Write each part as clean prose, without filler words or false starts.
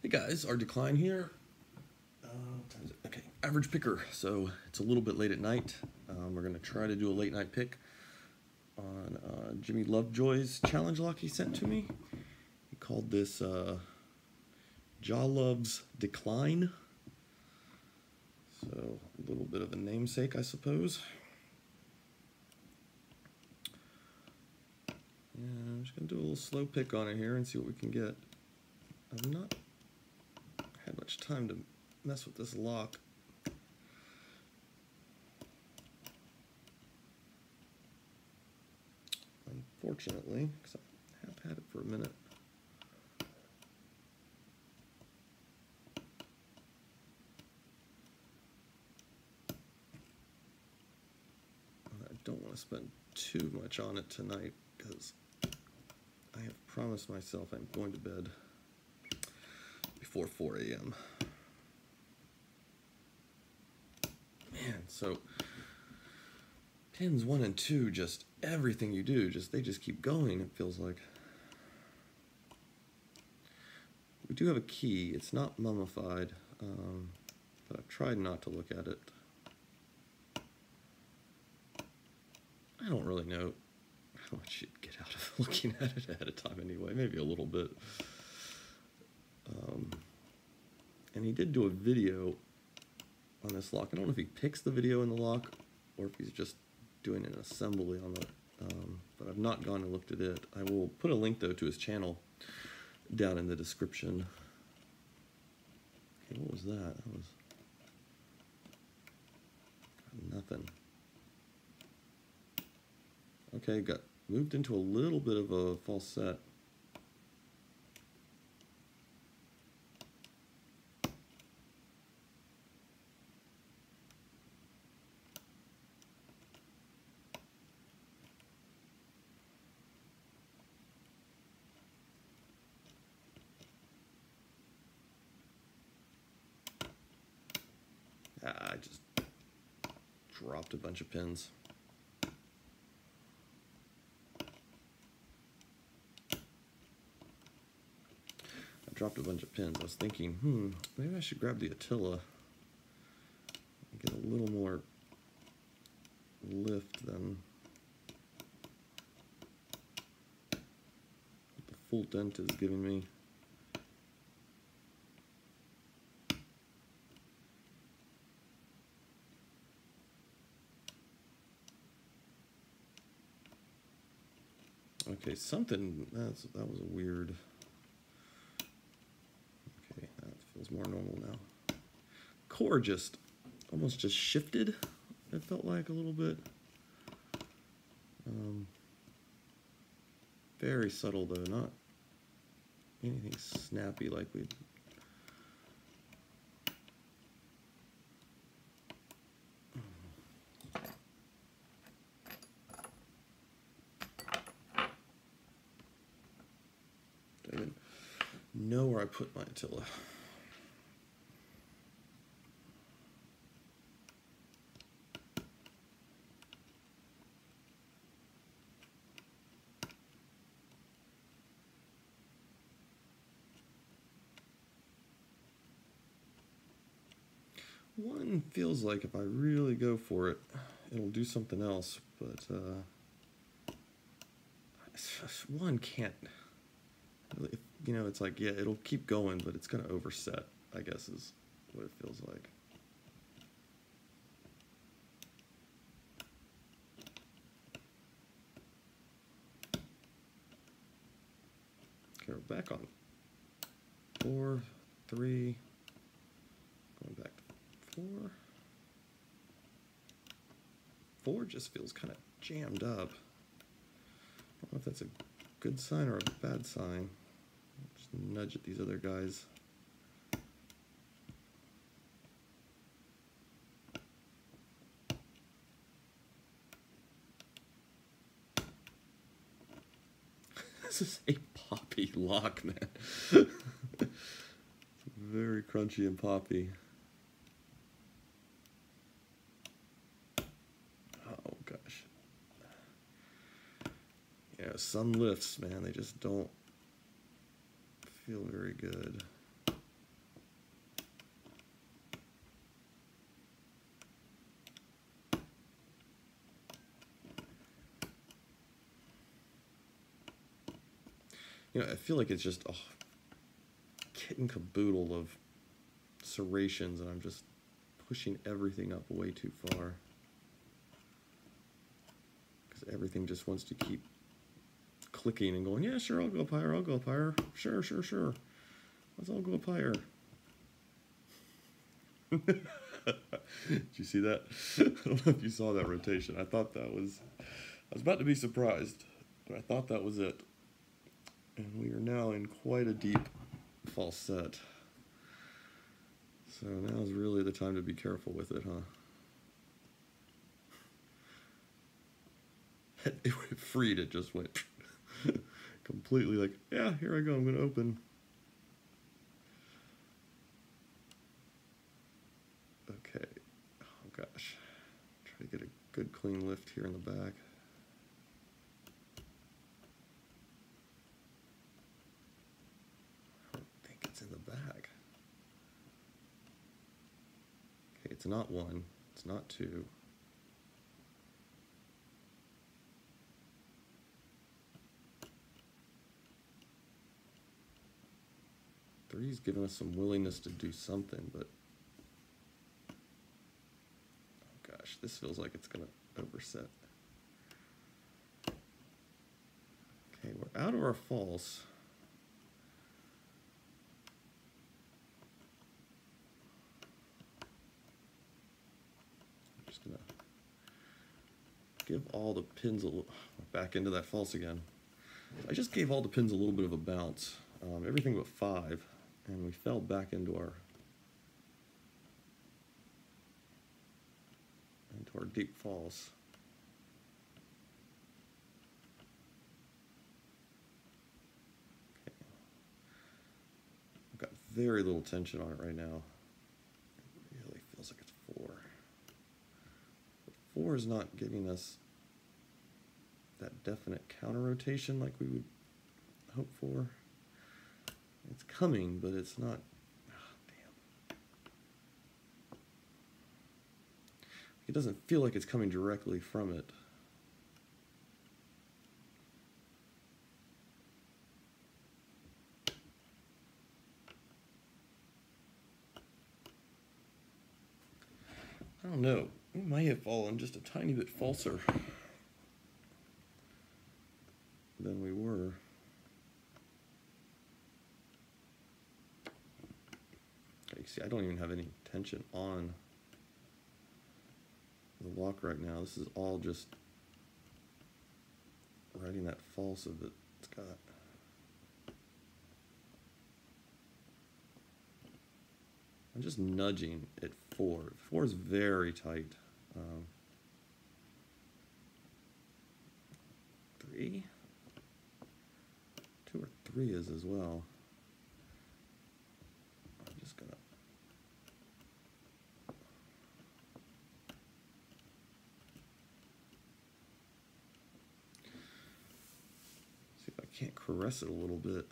Hey guys, our decline here. What time is it? Okay, average picker. So it's a little bit late at night. We're gonna try to do a late night pick on Jimmy Lovejoy's challenge lock he sent to me. He called this Jalov's Decline. So a little bit of a namesake, I suppose. And I'm just gonna do a little slow pick on it here and see what we can get. I've not had much time to mess with this lock. Unfortunately, because I have had it for a minute. I don't want to spend too much on it tonight because I have promised myself I'm going to bed before 4 a.m. Man, so pins 1 and 2, just everything you do, they just keep going, it feels like. We do have a key. It's not mummified, but I've tried not to look at it. I don't really know how much you'd get out of looking at it ahead of time anyway, maybe a little bit. And he did do a video on this lock. I don't know if he picks the video in the lock or if he's just doing an assembly on the, but I've not gone and looked at it. I will put a link though to his channel down in the description. Okay, what was that? That was nothing. Okay, got moved into a little bit of a false set. I just dropped a bunch of pins. I was thinking, maybe I should grab the Attila and get a little more lift than what the full Dent is giving me. Okay, something, that was a weird. Okay, that feels more normal now. Core almost just shifted, it felt like a little bit. Very subtle though, not anything snappy like we'd. I didn't know where I put my Attila. One feels like if I really go for it, it'll do something else, but one can't. You know, it's like, yeah, it'll keep going, but it's going to overset, I guess, is what it feels like. Okay, we're back on 4, 3, going back to 4. 4 just feels kind of jammed up. I don't know if that's a good sign or a bad sign. Just nudge at these other guys. This is a poppy lock, man. It's very crunchy and poppy. Oh gosh. Yeah, some lifts, man, they just don't feel very good. You know, I feel like it's just a kit and caboodle of serrations, and I'm just pushing everything up way too far. Because everything just wants to keep clicking and going, yeah, sure, I'll go up higher, I'll go up higher. Sure, sure, sure. Let's all go up higher. Did you see that? I don't know if you saw that rotation. I thought that was... I was about to be surprised, but I thought that was it. And we are now in quite a deep falset. So now is really the time to be careful with it, huh? It freed, it just went completely like, yeah, here I go, I'm going to open. Okay, oh gosh. Try to get a good clean lift here in the back. In the back. Okay, it's not 1, it's not 2. Three's giving us some willingness to do something, but oh gosh, this feels like it's gonna overset. Okay, we're out of our false. Give all the pins a little, back into that false again. I just gave all the pins a little bit of a bounce, everything but 5, and we fell back into our deep false. Okay. I've got very little tension on it right now. It really feels like it's 4. 4 is not giving us that definite counter rotation like we would hope for. It's coming, but it's not. Oh, damn. It doesn't feel like it's coming directly from it. I don't know. We might have fallen just a tiny bit falser than we were. Okay, you see, I don't even have any tension on the lock right now. This is all just riding that false of it. It's got. I'm just nudging at 4. 4 is very tight. 3? 2 or 3 is as well. I'm just gonna. See if I can't caress it a little bit.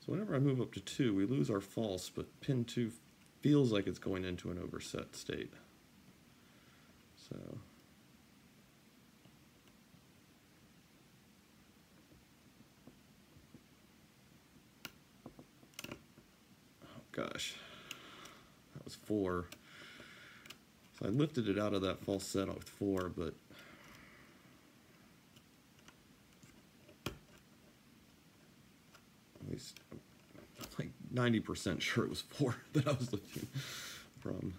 So whenever I move up to 2, we lose our false, but pin 2 feels like it's going into an overset state. So oh gosh, that was 4. So I lifted it out of that false set with 4, but at least I'm like 90% sure it was 4 that I was lifting from.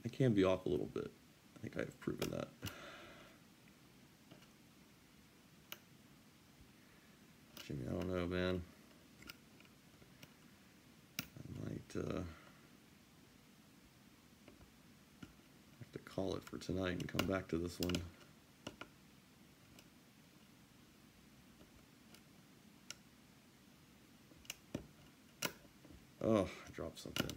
It can be off a little bit. I think I've proven that. Jimmy, I don't know, man. I might have to call it for tonight and come back to this one. Oh, I dropped something.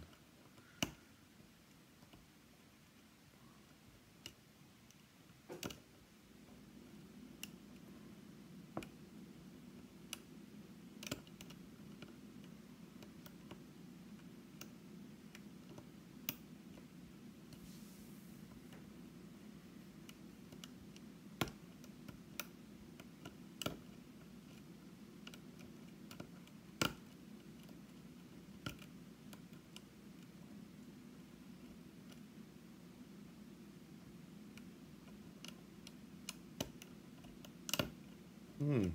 We're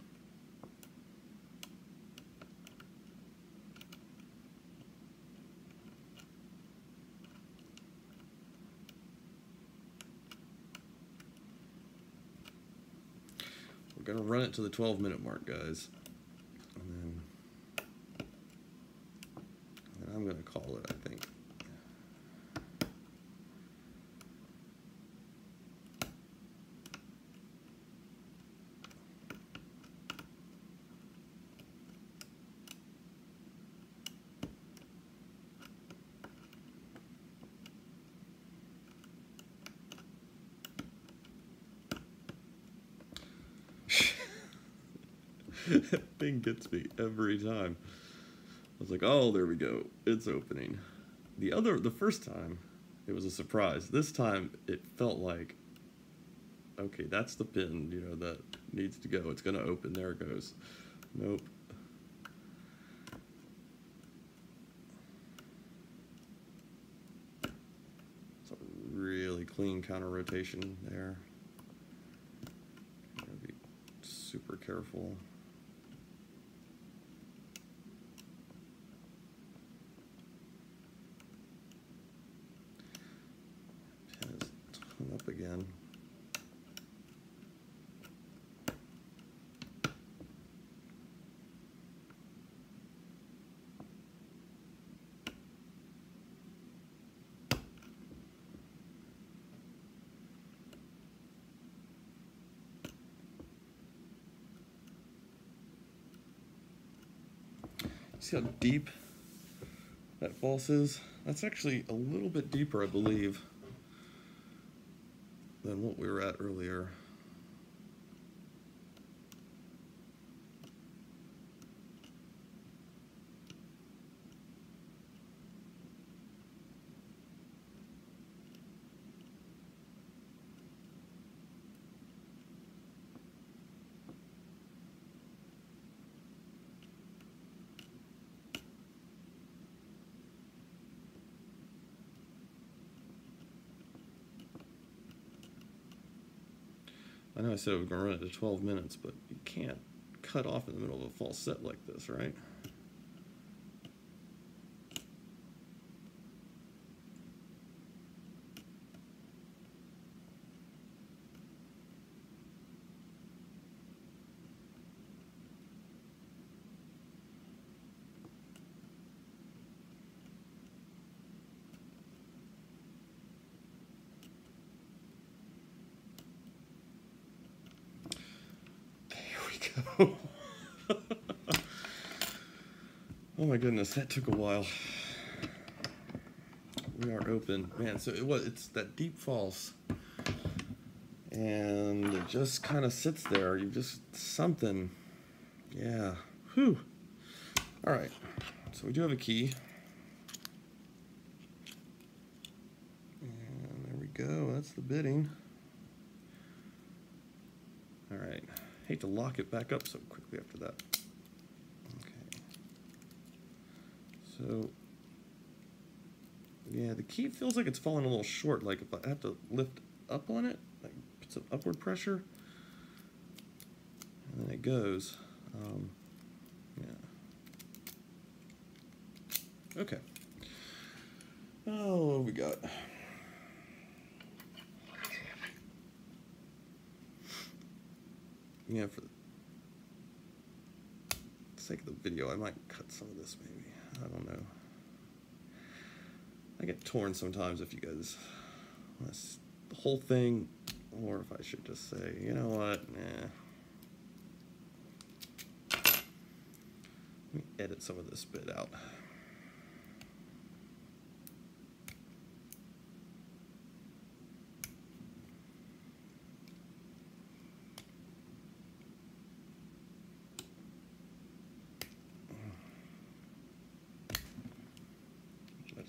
gonna run it to the 12-minute mark, guys. And then I'm gonna call it, I think. That thing gets me every time. I was like, oh, there we go. It's opening. The first time, it was a surprise. This time, it felt like, okay, that's the pin, you know, that needs to go. It's going to open. There it goes. Nope. It's a really clean counter rotation there. Gotta be super careful. Up again. See how deep that false is? That's actually a little bit deeper, I believe, than what we were at earlier. I know I said I was going to run it to 12 minutes, but you can't cut off in the middle of a false set like this, right? Oh my goodness, that took a while. We are open, man. So it's that deep false, and it just kind of sits there. You just something, yeah. Whew. All right, so we do have a key, and there we go. That's the bidding. All right. Hate to lock it back up so quickly after that. Okay. So, yeah, the key feels like it's falling a little short. Like if I have to lift up on it, like put some upward pressure, and then it goes. Yeah. Okay. Oh, what have we got? Yeah, for the sake of the video, I might cut some of this maybe. I don't know. I get torn sometimes if you guys want the whole thing, or if I should just say, you know what, nah. Let me edit some of this bit out.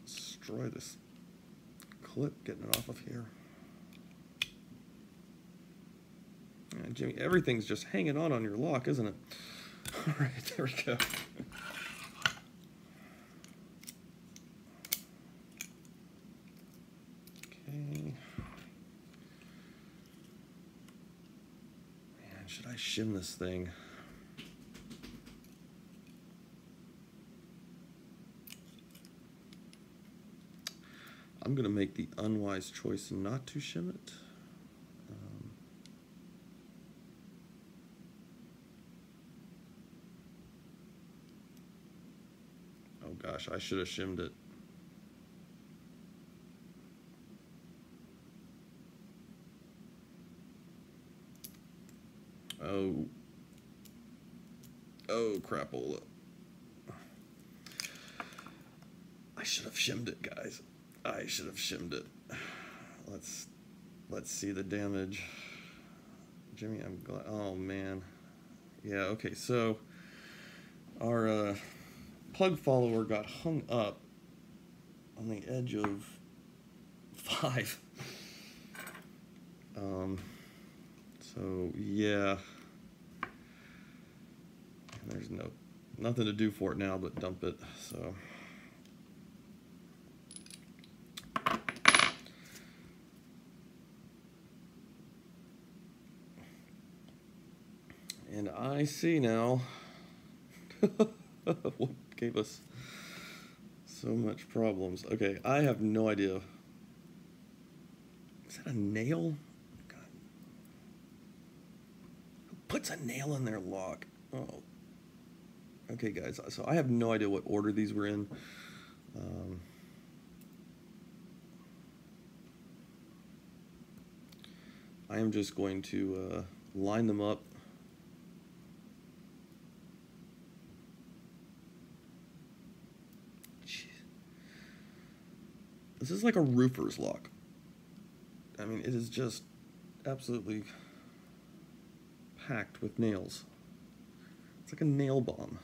Destroy this clip getting it off of here. Yeah, Jimmy, everything's just hanging on your lock, isn't it? All right, there we go. Okay. Man, should I shim this thing. I'm going to make the unwise choice not to shim it. Oh gosh, I should have shimmed it. Oh, crapola. I should have shimmed it, guys. I should have shimmed it. Let's see the damage. Jimmy, I'm glad. Oh man. Yeah, okay, so our plug follower got hung up on the edge of 5. So yeah. There's nothing to do for it now but dump it, so. And I see now what gave us so much problems. Okay, I have no idea. Is that a nail? God. Who puts a nail in their lock? Oh. Okay, guys, so I have no idea what order these were in. I am just going to line them up. Jeez. This is like a roofer's lock. I mean, it is just absolutely packed with nails. It's like a nail bomb.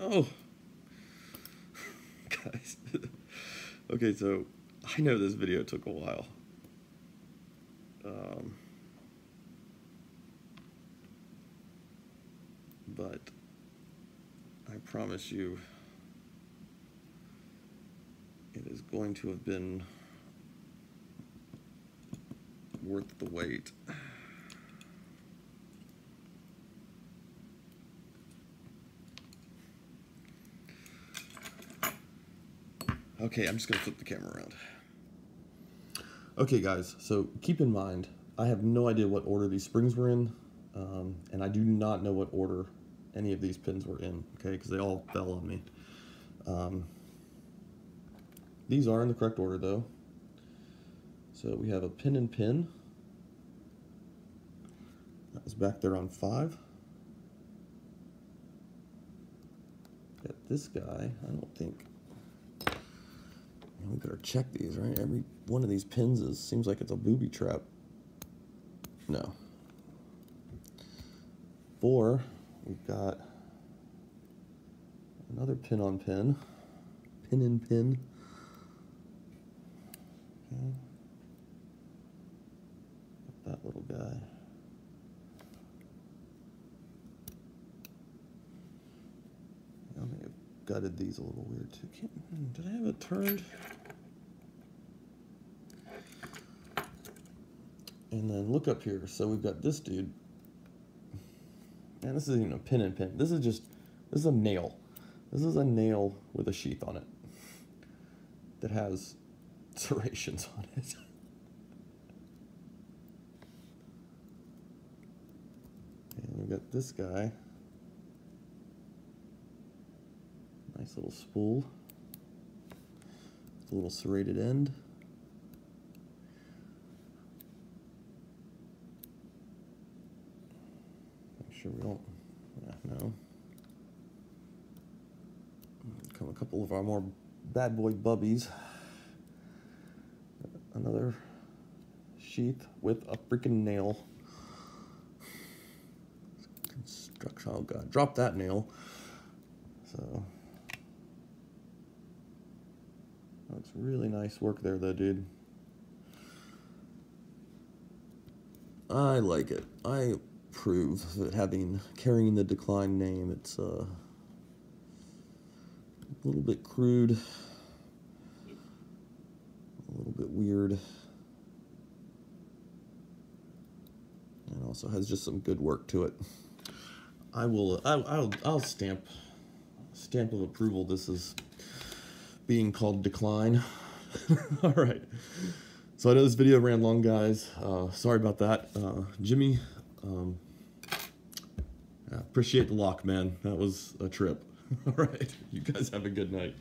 Oh, guys. Okay, so I know this video took a while. But I promise you it is going to have been worth the wait. Okay, I'm just going to flip the camera around. Okay, guys, so keep in mind, I have no idea what order these springs were in, and I do not know what order any of these pins were in, okay, because they all fell on me. These are in the correct order, though. So we have a pin and pin. That was back there on 5. Got this guy, I don't think. We better check these, right? Every one of these pins seems like it's a booby trap. No. 4, we've got another pin on pin. Pin and pin. Okay. That little guy. I may have gutted these a little weird too. Did I have it turned? And then look up here. So we've got this dude. Man, this isn't even a pin and pin. This is a nail. This is a nail with a sheath on it that has serrations on it. And we've got this guy. Nice little spool. It's a little serrated end. Make sure we don't, no. Come a couple of our more bad boy bubbies. Another sheath with a freaking nail. Construction, oh god, drop that nail. So, that's really nice work there though, dude. I like it. I approve that carrying the Decline name. It's a little bit crude. weird. And also has just some good work to it. I'll stamp of approval. This is being called decline. All right. So I know this video ran long, guys. Sorry about that. Jimmy, appreciate the lock, man. That was a trip. All right. You guys have a good night.